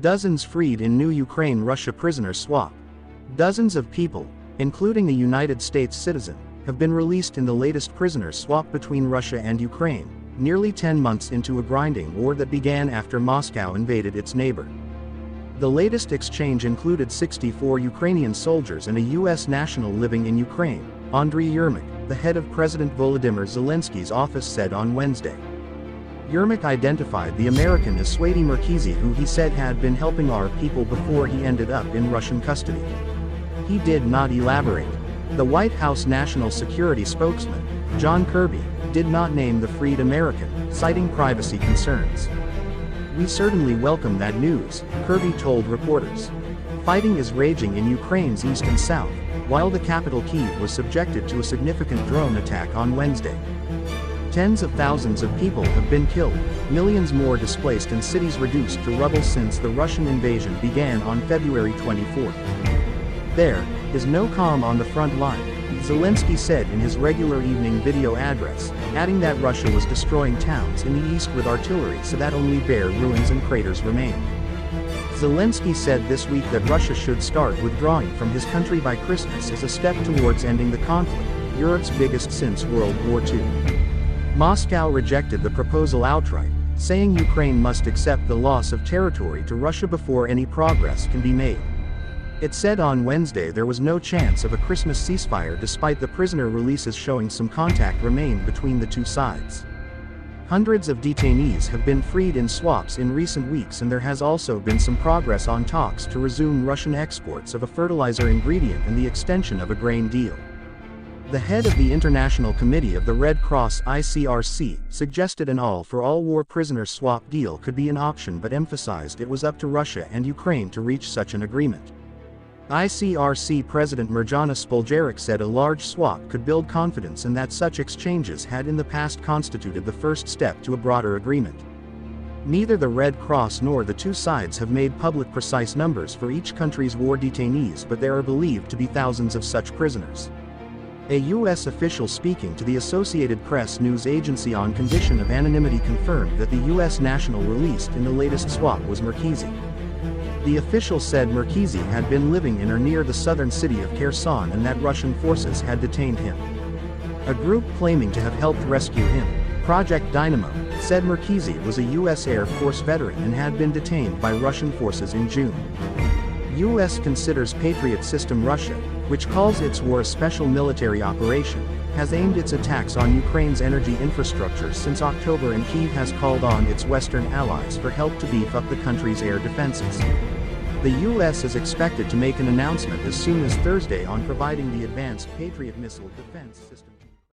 Dozens freed in new Ukraine-Russia prisoner swap. Dozens of people, including a United States citizen, have been released in the latest prisoner swap between Russia and Ukraine, nearly 10 months into a grinding war that began after Moscow invaded its neighbor. The latest exchange included 64 Ukrainian soldiers and a U.S. national living in Ukraine, Andriy Yermak, the head of President Volodymyr Zelensky's office said on Wednesday. Yermak identified the American as Swety Merkizy, who he said had been helping our people before he ended up in Russian custody. He did not elaborate. The White House National Security spokesman, John Kirby, did not name the freed American, citing privacy concerns. "We certainly welcome that news," Kirby told reporters. Fighting is raging in Ukraine's east and south, while the capital Kyiv was subjected to a significant drone attack on Wednesday. Tens of thousands of people have been killed, millions more displaced and cities reduced to rubble since the Russian invasion began on February 24. "There is no calm on the front line," Zelensky said in his regular evening video address, adding that Russia was destroying towns in the east with artillery so that only bare ruins and craters remained. Zelensky said this week that Russia should start withdrawing from his country by Christmas as a step towards ending the conflict, Europe's biggest since World War II. Moscow rejected the proposal outright, saying Ukraine must accept the loss of territory to Russia before any progress can be made. It said on Wednesday there was no chance of a Christmas ceasefire despite the prisoner releases showing some contact remained between the two sides. Hundreds of detainees have been freed in swaps in recent weeks, and there has also been some progress on talks to resume Russian exports of a fertilizer ingredient and the extension of a grain deal. The head of the International Committee of the Red Cross (ICRC) suggested an all-for-all war prisoner swap deal could be an option, but emphasized it was up to Russia and Ukraine to reach such an agreement. ICRC President Mirjana Spoljaric said a large swap could build confidence and that such exchanges had in the past constituted the first step to a broader agreement. Neither the Red Cross nor the two sides have made public precise numbers for each country's war detainees, but there are believed to be thousands of such prisoners. A U.S. official speaking to the Associated Press news agency on condition of anonymity confirmed that the U.S. national released in the latest swap was Merkizy. The official said Merkizy had been living in or near the southern city of Kherson and that Russian forces had detained him. A group claiming to have helped rescue him, Project Dynamo, said Merkizy was a U.S. Air Force veteran and had been detained by Russian forces in June. U.S. considers Patriot System Russia, which calls its war a special military operation, has aimed its attacks on Ukraine's energy infrastructure since October, and Kyiv has called on its Western allies for help to beef up the country's air defenses. The U.S. is expected to make an announcement as soon as Thursday on providing the advanced Patriot missile defense system.